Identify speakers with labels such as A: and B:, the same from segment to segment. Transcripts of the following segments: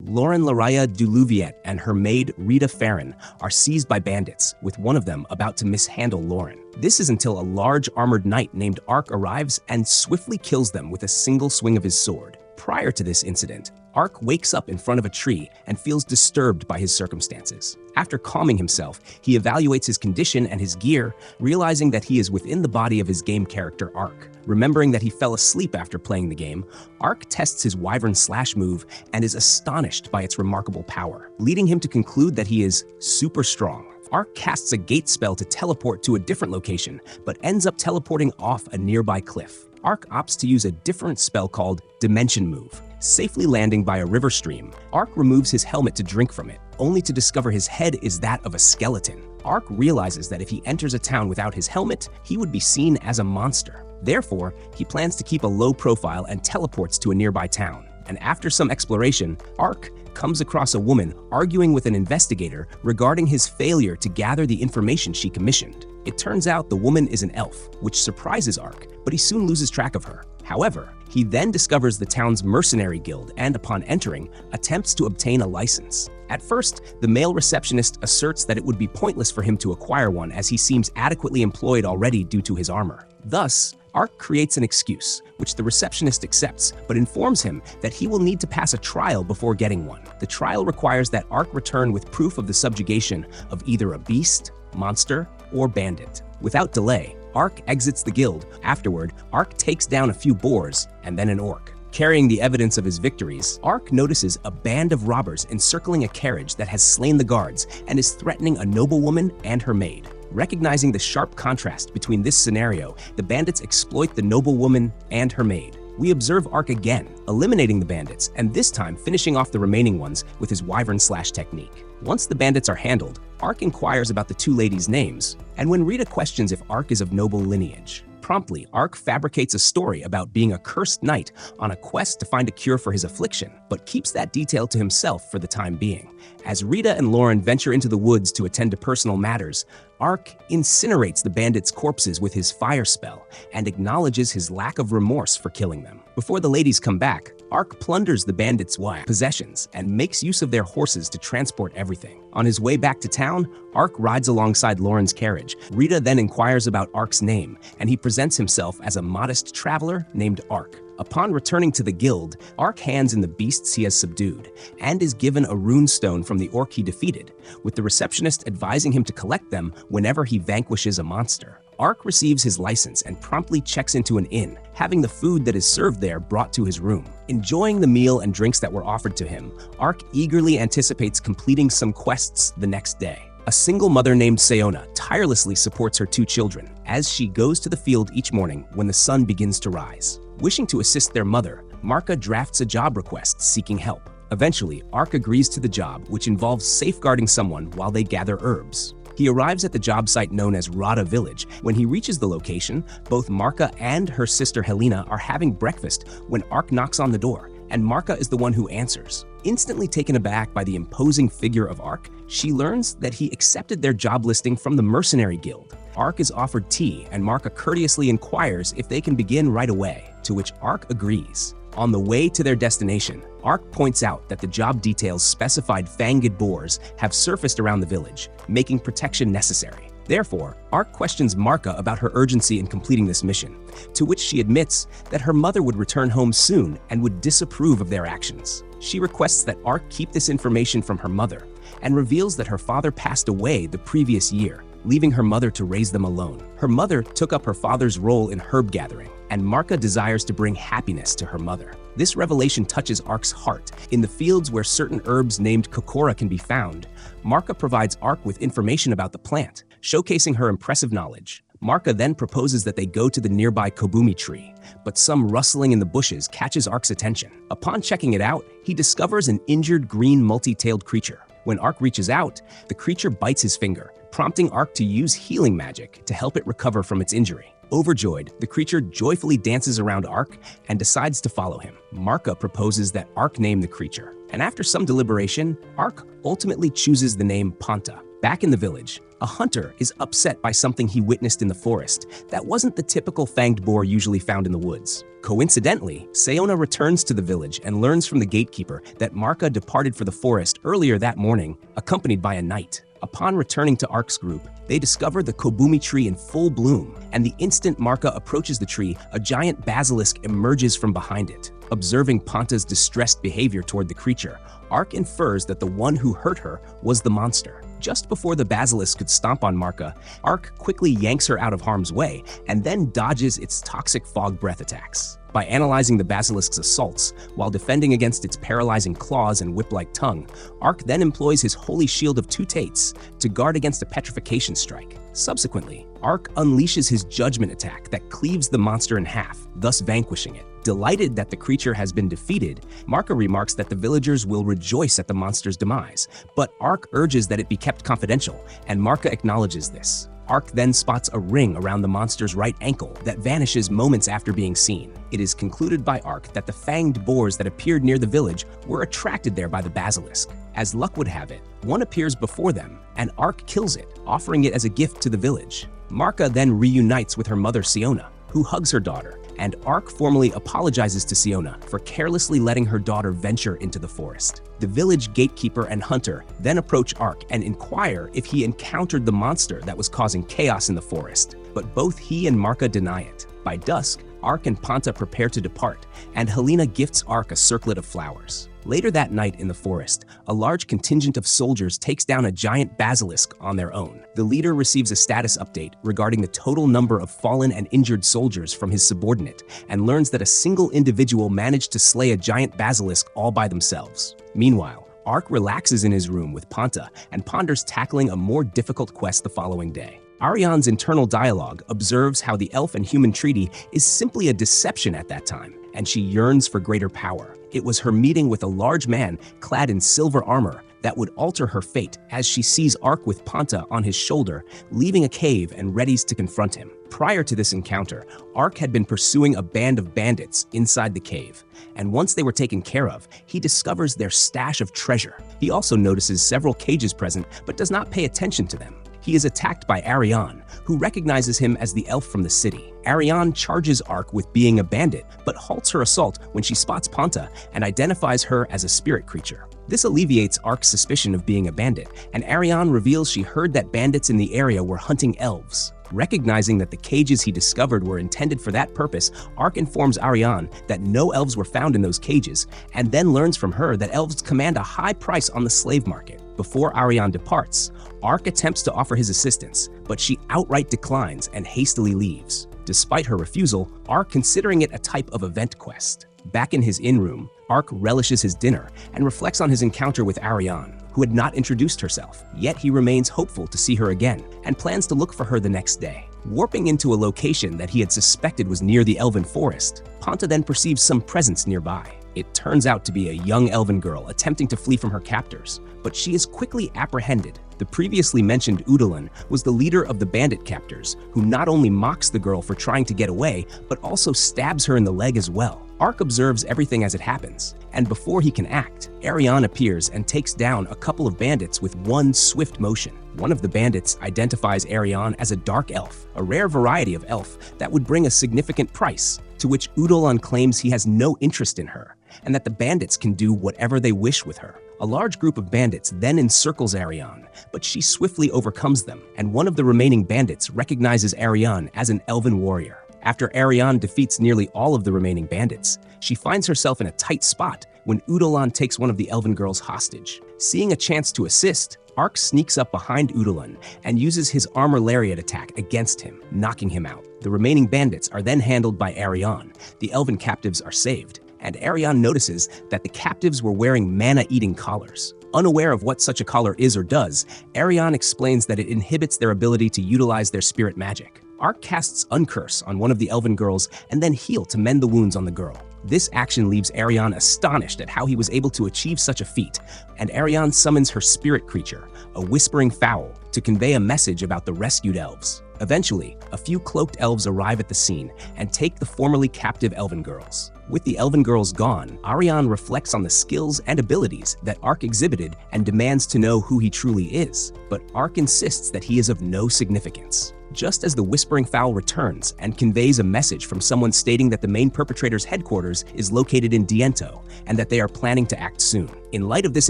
A: Lauren Laraya Duluviet and her maid Rita Farron are seized by bandits, with one of them about to mishandle Lauren. This is until a large armored knight named Ark arrives and swiftly kills them with a single swing of his sword. Prior to this incident, Ark wakes up in front of a tree and feels disturbed by his circumstances. After calming himself, he evaluates his condition and his gear, realizing that he is within the body of his game character Ark. Remembering that he fell asleep after playing the game, Ark tests his Wyvern Slash move and is astonished by its remarkable power, leading him to conclude that he is super strong. Ark casts a gate spell to teleport to a different location, but ends up teleporting off a nearby cliff. Ark opts to use a different spell called Dimension Move. Safely landing by a river stream, Ark removes his helmet to drink from it, only to discover his head is that of a skeleton. Ark realizes that if he enters a town without his helmet, he would be seen as a monster. Therefore, he plans to keep a low profile and teleports to a nearby town. And after some exploration, Ark comes across a woman arguing with an investigator regarding his failure to gather the information she commissioned. It turns out the woman is an elf, which surprises Ark, but he soon loses track of her. However, he then discovers the town's mercenary guild and, upon entering, attempts to obtain a license. At first, the male receptionist asserts that it would be pointless for him to acquire one as he seems adequately employed already due to his armor. Thus, Ark creates an excuse, which the receptionist accepts, but informs him that he will need to pass a trial before getting one. The trial requires that Ark return with proof of the subjugation of either a beast, monster, or bandit. Without delay, Ark exits the guild. Afterward, Ark takes down a few boars and then an orc. Carrying the evidence of his victories, Ark notices a band of robbers encircling a carriage that has slain the guards and is threatening a noblewoman and her maid. Recognizing the sharp contrast between this scenario, the bandits exploit the noblewoman and her maid. We observe Ark again, eliminating the bandits, and this time finishing off the remaining ones with his Wyvern Slash technique. Once the bandits are handled, Ark inquires about the two ladies' names, and when Rita questions if Ark is of noble lineage, promptly, Ark fabricates a story about being a cursed knight on a quest to find a cure for his affliction, but keeps that detail to himself for the time being. As Rita and Lauren venture into the woods to attend to personal matters, Ark incinerates the bandits' corpses with his fire spell and acknowledges his lack of remorse for killing them. Before the ladies come back, Ark plunders the bandits' possessions and makes use of their horses to transport everything. On his way back to town, Ark rides alongside Lauren's carriage. Rita then inquires about Ark's name, and he presents himself as a modest traveler named Ark. Upon returning to the guild, Ark hands in the beasts he has subdued, and is given a rune stone from the orc he defeated, with the receptionist advising him to collect them whenever he vanquishes a monster. Ark receives his license and promptly checks into an inn, having the food that is served there brought to his room. Enjoying the meal and drinks that were offered to him, Ark eagerly anticipates completing some quests the next day. A single mother named Sayona tirelessly supports her two children as she goes to the field each morning when the sun begins to rise. Wishing to assist their mother, Marka drafts a job request seeking help. Eventually, Ark agrees to the job, which involves safeguarding someone while they gather herbs. He arrives at the job site known as Rada Village. When he reaches the location, both Marka and her sister Helena are having breakfast when Ark knocks on the door, and Marka is the one who answers. Instantly taken aback by the imposing figure of Ark, she learns that he accepted their job listing from the Mercenary Guild. Ark is offered tea, and Marka courteously inquires if they can begin right away, to which Ark agrees. On the way to their destination, Ark points out that the job details specified fanged boars have surfaced around the village, making protection necessary. Therefore, Ark questions Marka about her urgency in completing this mission, to which she admits that her mother would return home soon and would disapprove of their actions. She requests that Ark keep this information from her mother, and reveals that her father passed away the previous year, leaving her mother to raise them alone. Her mother took up her father's role in herb gathering, and Marka desires to bring happiness to her mother. This revelation touches Ark's heart. In the fields where certain herbs named Kokora can be found, Marka provides Ark with information about the plant, showcasing her impressive knowledge. Marka then proposes that they go to the nearby Kobumi tree, but some rustling in the bushes catches Ark's attention. Upon checking it out, he discovers an injured green multi-tailed creature. When Ark reaches out, the creature bites his finger, prompting Ark to use healing magic to help it recover from its injury. Overjoyed, the creature joyfully dances around Ark and decides to follow him. Marka proposes that Ark name the creature, and after some deliberation, Ark ultimately chooses the name Panta. Back in the village, a hunter is upset by something he witnessed in the forest that wasn't the typical fanged boar usually found in the woods. Coincidentally, Seona returns to the village and learns from the gatekeeper that Marka departed for the forest earlier that morning, accompanied by a knight. Upon returning to Ark's group, they discover the Kobumi tree in full bloom, and the instant Marka approaches the tree, a giant basilisk emerges from behind it. Observing Panta's distressed behavior toward the creature, Ark infers that the one who hurt her was the monster. Just before the basilisk could stomp on Marka, Ark quickly yanks her out of harm's way and then dodges its toxic fog breath attacks. By analyzing the basilisk's assaults while defending against its paralyzing claws and whip-like tongue, Ark then employs his holy shield of 2 tates to guard against a petrification strike. Subsequently, Ark unleashes his judgment attack that cleaves the monster in half, thus vanquishing it. Delighted that the creature has been defeated, Marka remarks that the villagers will rejoice at the monster's demise, but Ark urges that it be kept confidential, and Marka acknowledges this. Ark then spots a ring around the monster's right ankle that vanishes moments after being seen. It is concluded by Ark that the fanged boars that appeared near the village were attracted there by the basilisk. As luck would have it, one appears before them, and Ark kills it, offering it as a gift to the village. Marka then reunites with her mother Seona, who hugs her daughter, and Ark formally apologizes to Seona for carelessly letting her daughter venture into the forest. The village gatekeeper and hunter then approach Ark and inquire if he encountered the monster that was causing chaos in the forest, but both he and Marka deny it. By dusk, Ark and Panta prepare to depart, and Helena gifts Ark a circlet of flowers. Later that night in the forest, a large contingent of soldiers takes down a giant basilisk on their own. The leader receives a status update regarding the total number of fallen and injured soldiers from his subordinate, and learns that a single individual managed to slay a giant basilisk all by themselves. Meanwhile, Ark relaxes in his room with Panta and ponders tackling a more difficult quest the following day. Ariane's internal dialogue observes how the elf and human treaty is simply a deception at that time, and she yearns for greater power. It was her meeting with a large man clad in silver armor that would alter her fate as she sees Ark with Panta on his shoulder, leaving a cave and readies to confront him. Prior to this encounter, Ark had been pursuing a band of bandits inside the cave, and once they were taken care of, he discovers their stash of treasure. He also notices several cages present, but does not pay attention to them. He is attacked by Ariane, who recognizes him as the elf from the city. Ariane charges Ark with being a bandit, but halts her assault when she spots Panta and identifies her as a spirit creature. This alleviates Ark's suspicion of being a bandit, and Ariane reveals she heard that bandits in the area were hunting elves. Recognizing that the cages he discovered were intended for that purpose, Ark informs Ariane that no elves were found in those cages, and then learns from her that elves command a high price on the slave market. Before Ariane departs, Ark attempts to offer his assistance, but she outright declines and hastily leaves. Despite her refusal, Ark considering it a type of event quest. Back in his inn room, Ark relishes his dinner and reflects on his encounter with Ariane, who had not introduced herself. Yet he remains hopeful to see her again and plans to look for her the next day. Warping into a location that he had suspected was near the elven forest, Panta then perceives some presence nearby. It turns out to be a young elven girl attempting to flee from her captors, but she is quickly apprehended. The previously mentioned Udalan was the leader of the bandit captors, who not only mocks the girl for trying to get away, but also stabs her in the leg as well. Ark observes everything as it happens, and before he can act, Ariane appears and takes down a couple of bandits with one swift motion. One of the bandits identifies Ariane as a dark elf, a rare variety of elf that would bring a significant price, to which Udalan claims he has no interest in her, and that the bandits can do whatever they wish with her. A large group of bandits then encircles Ariane, but she swiftly overcomes them, and one of the remaining bandits recognizes Ariane as an elven warrior. After Ariane defeats nearly all of the remaining bandits, she finds herself in a tight spot when Udalan takes one of the elven girls hostage. Seeing a chance to assist, Ark sneaks up behind Udalan and uses his armor lariat attack against him, knocking him out. The remaining bandits are then handled by Ariane. The elven captives are saved, and Ariane notices that the captives were wearing mana-eating collars. Unaware of what such a collar is or does, Ariane explains that it inhibits their ability to utilize their spirit magic. Ark casts Uncurse on one of the elven girls and then Heal to mend the wounds on the girl. This action leaves Ariane astonished at how he was able to achieve such a feat, and Ariane summons her spirit creature, a whispering fowl, to convey a message about the rescued elves. Eventually, a few cloaked elves arrive at the scene and take the formerly captive elven girls. With the elven girls gone, Ariane reflects on the skills and abilities that Ark exhibited and demands to know who he truly is, but Ark insists that he is of no significance. Just as the Whispering Fowl returns and conveys a message from someone stating that the main perpetrator's headquarters is located in Diento and that they are planning to act soon. In light of this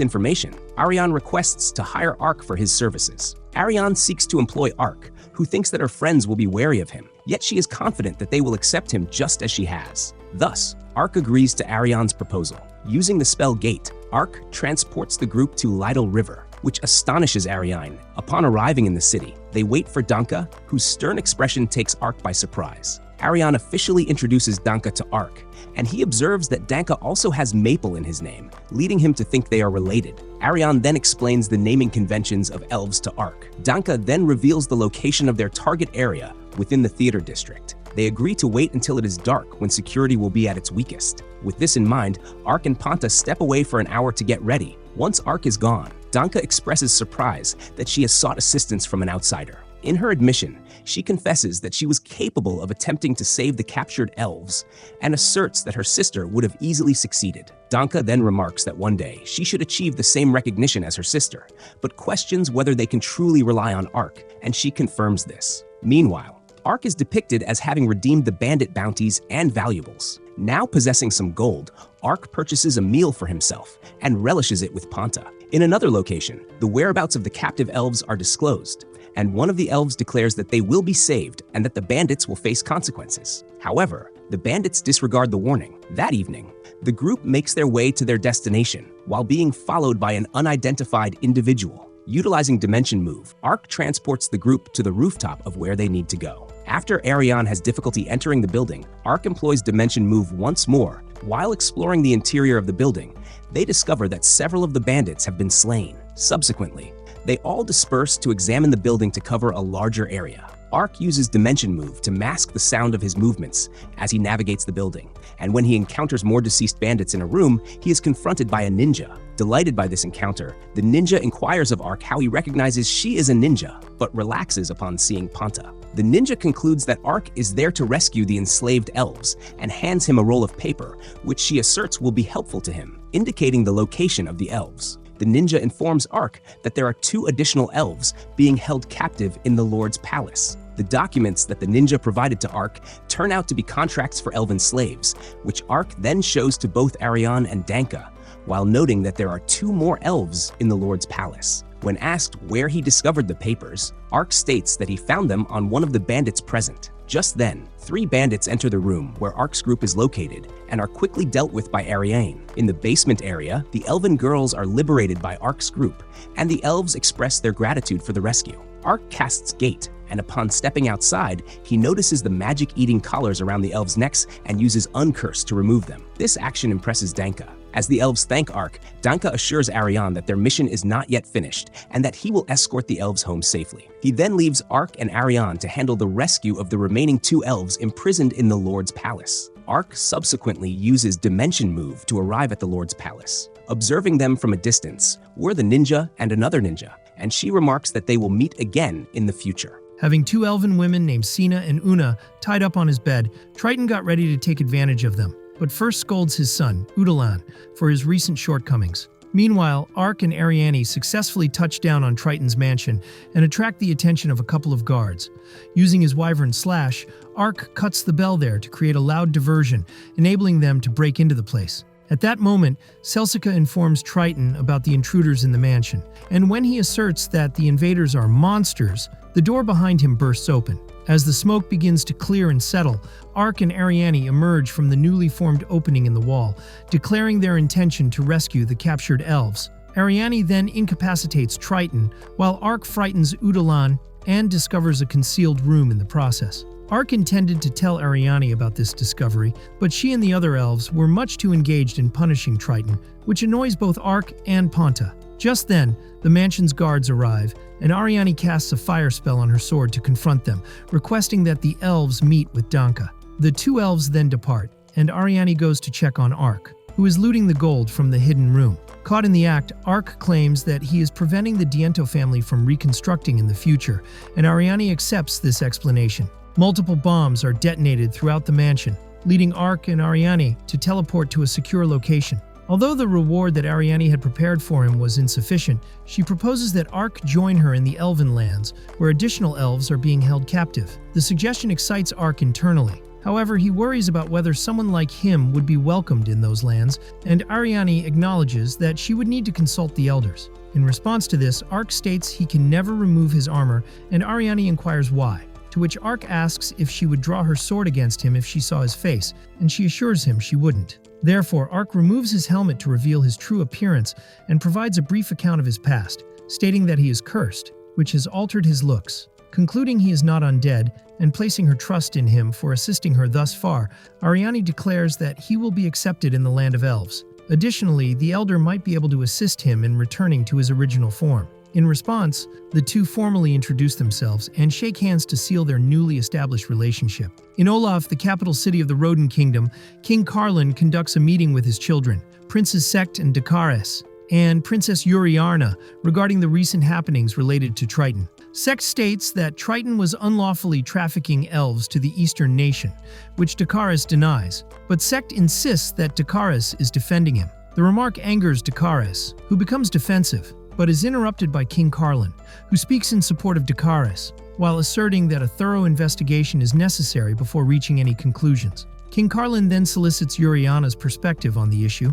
A: information, Ariane requests to hire Ark for his services. Ariane seeks to employ Ark, who thinks that her friends will be wary of him, yet she is confident that they will accept him just as she has. Thus, Ark agrees to Ariane's proposal. Using the spell Gate, Ark transports the group to Lydal River, which astonishes Ariane. Upon arriving in the city, they wait for Danka, whose stern expression takes Ark by surprise. Ariane officially introduces Danka to Ark, and he observes that Danka also has Maple in his name, leading him to think they are related. Ariane then explains the naming conventions of elves to Ark. Danka then reveals the location of their target area within the theater district. They agree to wait until it is dark when security will be at its weakest. With this in mind, Ark and Panta step away for an hour to get ready. Once Ark is gone, Danka expresses surprise that she has sought assistance from an outsider. In her admission, she confesses that she was capable of attempting to save the captured elves and asserts that her sister would have easily succeeded. Danka then remarks that one day she should achieve the same recognition as her sister, but questions whether they can truly rely on Ark, and she confirms this. Meanwhile, Ark is depicted as having redeemed the bandit bounties and valuables. Now possessing some gold, Ark purchases a meal for himself and relishes it with Panta. In another location, the whereabouts of the captive elves are disclosed, and one of the elves declares that they will be saved and that the bandits will face consequences. However, the bandits disregard the warning. That evening, the group makes their way to their destination while being followed by an unidentified individual. Utilizing Dimension Move, Ark transports the group to the rooftop of where they need to go. After Ariane has difficulty entering the building, Ark employs Dimension Move once more. While exploring the interior of the building, they discover that several of the bandits have been slain. Subsequently, they all disperse to examine the building to cover a larger area. Ark uses Dimension Move to mask the sound of his movements as he navigates the building, and when he encounters more deceased bandits in a room, he is confronted by a ninja. Delighted by this encounter, the ninja inquires of Ark how he recognizes she is a ninja, but relaxes upon seeing Panta. The ninja concludes that Ark is there to rescue the enslaved elves and hands him a roll of paper, which she asserts will be helpful to him, indicating the location of the elves. The ninja informs Ark that there are 2 additional elves being held captive in the Lord's palace. The documents that the ninja provided to Ark turn out to be contracts for elven slaves, which Ark then shows to both Ariane and Danka, while noting that there are 2 more elves in the Lord's palace. When asked where he discovered the papers, Ark states that he found them on one of the bandits present. Just then, 3 bandits enter the room where Ark's group is located and are quickly dealt with by Ariane. In the basement area, the elven girls are liberated by Ark's group, and the elves express their gratitude for the rescue. Ark casts Gate, and upon stepping outside, he notices the magic-eating collars around the elves' necks and uses Uncurse to remove them. This action impresses Danka. As the elves thank Ark, Danka assures Ariane that their mission is not yet finished and that he will escort the elves home safely. He then leaves Ark and Ariane to handle the rescue of the remaining 2 elves imprisoned in the Lord's palace. Ark subsequently uses Dimension Move to arrive at the Lord's palace. Observing them from a distance were the ninja and another ninja, and she remarks that they will meet again in the future.
B: Having 2 elven women named Sina and Una tied up on his bed, Triton got ready to take advantage of them, but first scolds his son, Udalan, for his recent shortcomings. Meanwhile, Ark and Ariane successfully touch down on Triton's mansion and attract the attention of a couple of guards. Using his wyvern slash, Ark cuts the bell there to create a loud diversion, enabling them to break into the place. At that moment, Celsica informs Triton about the intruders in the mansion, and when he asserts that the invaders are monsters, the door behind him bursts open. As the smoke begins to clear and settle, Ark and Ariane emerge from the newly formed opening in the wall, declaring their intention to rescue the captured elves. Ariane then incapacitates Triton, while Ark frightens Udalan and discovers a concealed room in the process. Ark intended to tell Ariane about this discovery, but she and the other elves were much too engaged in punishing Triton, which annoys both Ark and Panta. Just then, the mansion's guards arrive, and Ariane casts a fire spell on her sword to confront them, requesting that the elves meet with Danka. The 2 elves then depart, and Ariane goes to check on Ark, who is looting the gold from the hidden room. Caught in the act, Ark claims that he is preventing the Diento family from reconstructing in the future, and Ariane accepts this explanation. Multiple bombs are detonated throughout the mansion, leading Ark and Ariane to teleport to a secure location. Although the reward that Ariane had prepared for him was insufficient, she proposes that Ark join her in the Elven lands, where additional elves are being held captive. The suggestion excites Ark internally. However, he worries about whether someone like him would be welcomed in those lands, and Ariane acknowledges that she would need to consult the elders. In response to this, Ark states he can never remove his armor, and Ariane inquires why, to which Ark asks if she would draw her sword against him if she saw his face, and she assures him she wouldn't. Therefore, Ark removes his helmet to reveal his true appearance and provides a brief account of his past, stating that he is cursed, which has altered his looks. Concluding he is not undead, and placing her trust in him for assisting her thus far, Ariane declares that he will be accepted in the land of elves. Additionally, the elder might be able to assist him in returning to his original form. In response, the two formally introduce themselves and shake hands to seal their newly established relationship. In Olaf, the capital city of the Roden Kingdom, King Carlin conducts a meeting with his children, Princes Sect and Dakaris, and Princess Uriarna, regarding the recent happenings related to Triton. Sect states that Triton was unlawfully trafficking elves to the eastern nation, which Dakaris denies, but Sect insists that Dakaris is defending him. The remark angers Dakaris, who becomes defensive, but is interrupted by King Carlin, who speaks in support of Dakaris, while asserting that a thorough investigation is necessary before reaching any conclusions. King Carlin then solicits Uriana's perspective on the issue,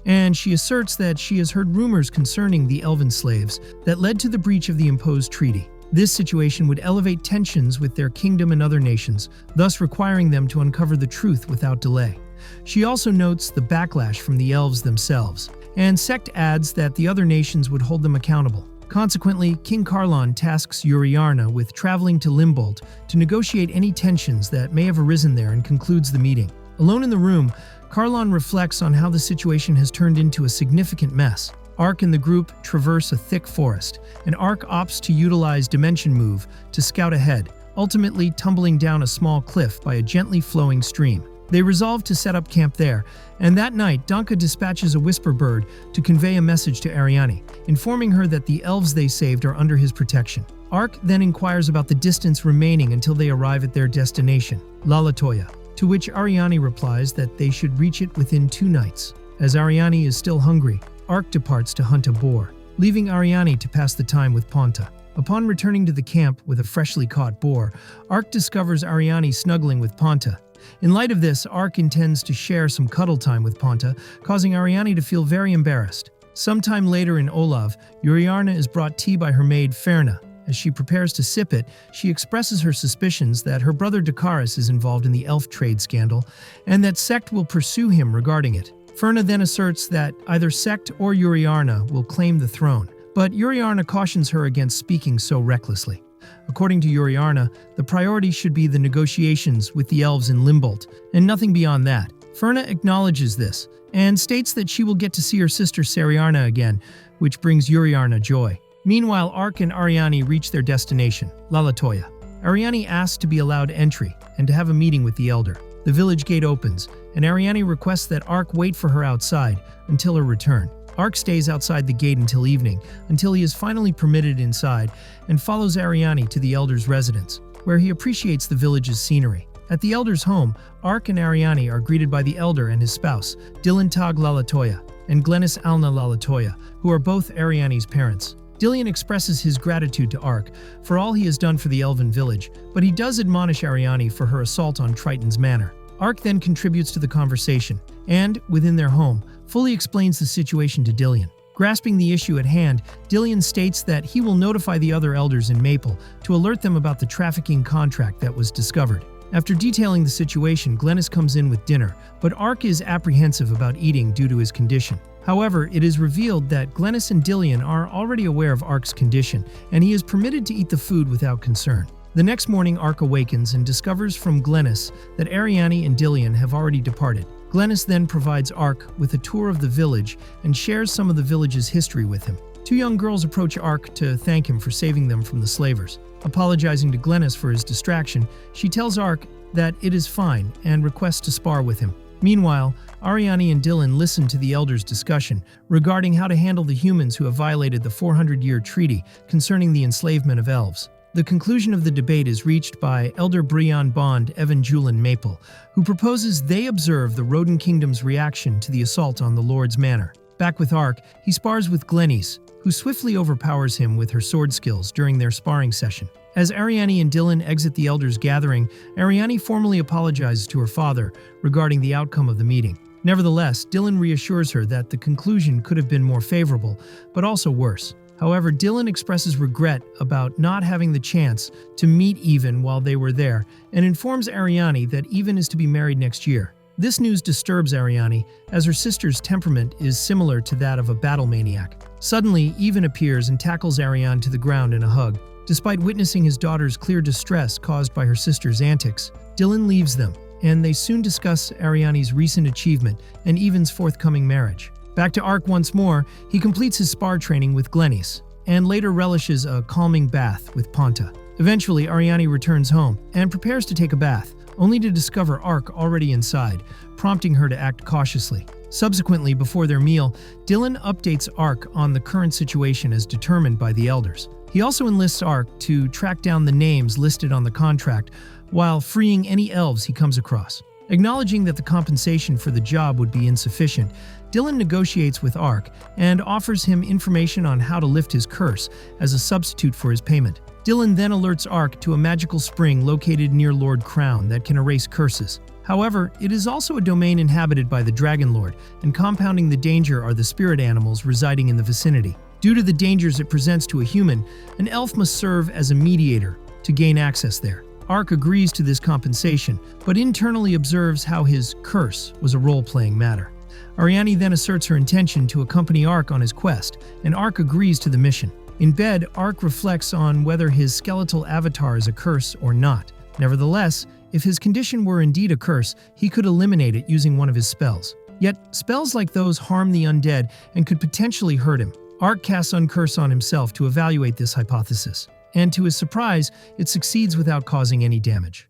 B: and she asserts that she has heard rumors concerning the elven slaves that led to the breach of the imposed treaty. This situation would elevate tensions with their kingdom and other nations, thus requiring them to uncover the truth without delay. She also notes the backlash from the elves themselves, and Sect adds that the other nations would hold them accountable. Consequently, King Carlon tasks Uriarna with traveling to Limbold to negotiate any tensions that may have arisen there and concludes the meeting. Alone in the room, Carlon reflects on how the situation has turned into a significant mess. Ark and the group traverse a thick forest, and Ark opts to utilize Dimension Move to scout ahead, ultimately tumbling down a small cliff by a gently flowing stream. They resolve to set up camp there, and that night Danka dispatches a whisper bird to convey a message to Ariane, informing her that the elves they saved are under his protection. Ark then inquires about the distance remaining until they arrive at their destination, Lalatoya, to which Ariane replies that they should reach it within 2 nights. As Ariane is still hungry, Ark departs to hunt a boar, leaving Ariane to pass the time with Ponta. Upon returning to the camp with a freshly caught boar, Ark discovers Ariane snuggling with Ponta. In light of this, Ark intends to share some cuddle time with Ponta, causing Ariane to feel very embarrassed. Sometime later in Olav, Uriarna is brought tea by her maid Ferna. As she prepares to sip it, she expresses her suspicions that her brother Dakaris is involved in the elf trade scandal, and that Sect will pursue him regarding it. Ferna then asserts that either Sect or Uriarna will claim the throne, but Uriarna cautions her against speaking so recklessly. According to Uriarna, the priority should be the negotiations with the elves in Limbold, and nothing beyond that. Ferna acknowledges this, and states that she will get to see her sister Seriarna again, which brings Uriarna joy. Meanwhile, Ark and Ariane reach their destination, Lalatoya. Ariane asks to be allowed entry, and to have a meeting with the elder. The village gate opens, and Ariane requests that Ark wait for her outside until her return. Ark stays outside the gate until evening, until he is finally permitted inside, and follows Ariane to the elder's residence, where he appreciates the village's scenery. At the elder's home, Ark and Ariane are greeted by the elder and his spouse, Dilantag Lalatoya, and Glennis Alna Lalatoya, who are both Ariane's parents. Dillian expresses his gratitude to Ark for all he has done for the elven village, but he does admonish Ariane for her assault on Triton's manor. Ark then contributes to the conversation, and, within their home, fully explains the situation to Dillian. Grasping the issue at hand, Dillian states that he will notify the other elders in Maple to alert them about the trafficking contract that was discovered. After detailing the situation, Glennis comes in with dinner, but Ark is apprehensive about eating due to his condition. However, it is revealed that Glennis and Dillian are already aware of Ark's condition, and he is permitted to eat the food without concern. The next morning, Ark awakens and discovers from Glennis that Ariane and Dillian have already departed. Glennis then provides Ark with a tour of the village and shares some of the village's history with him. 2 young girls approach Ark to thank him for saving them from the slavers. Apologizing to Glennis for his distraction, she tells Ark that it is fine and requests to spar with him. Meanwhile, Ariane and Dylan listen to the elders' discussion regarding how to handle the humans who have violated the 400-year treaty concerning the enslavement of elves. The conclusion of the debate is reached by Elder Brian Bond Evangeline Maple, who proposes they observe the Rodent Kingdom's reaction to the assault on the Lord's Manor. Back with Ark, he spars with Glennis, who swiftly overpowers him with her sword skills during their sparring session. As Ariane and Dylan exit the elders' gathering, Ariane formally apologizes to her father regarding the outcome of the meeting. Nevertheless, Dylan reassures her that the conclusion could have been more favorable, but also worse. However, Dylan expresses regret about not having the chance to meet Even while they were there and informs Ariane that Even is to be married next year. This news disturbs Ariane, as her sister's temperament is similar to that of a battle maniac. Suddenly, Even appears and tackles Ariane to the ground in a hug. Despite witnessing his daughter's clear distress caused by her sister's antics, Dylan leaves them, and they soon discuss Ariane's recent achievement and Even's forthcoming marriage. Back to Ark once more, he completes his spar training with Glennis, and later relishes a calming bath with Ponta. Eventually, Ariane returns home and prepares to take a bath, only to discover Ark already inside, prompting her to act cautiously. Subsequently, before their meal, Dylan updates Ark on the current situation as determined by the elders. He also enlists Ark to track down the names listed on the contract while freeing any elves he comes across. Acknowledging that the compensation for the job would be insufficient, Dylan negotiates with Ark and offers him information on how to lift his curse as a substitute for his payment. Dylan then alerts Ark to a magical spring located near Lord Crown that can erase curses. However, it is also a domain inhabited by the Dragon Lord, and compounding the danger are the spirit animals residing in the vicinity. Due to the dangers it presents to a human, an elf must serve as a mediator to gain access there. Ark agrees to this compensation, but internally observes how his curse was a role-playing matter. Ariane then asserts her intention to accompany Ark on his quest, and Ark agrees to the mission. In bed, Ark reflects on whether his skeletal avatar is a curse or not. Nevertheless, if his condition were indeed a curse, he could eliminate it using one of his spells. Yet, spells like those harm the undead and could potentially hurt him. Ark casts Uncurse on himself to evaluate this hypothesis, and to his surprise, it succeeds without causing any damage.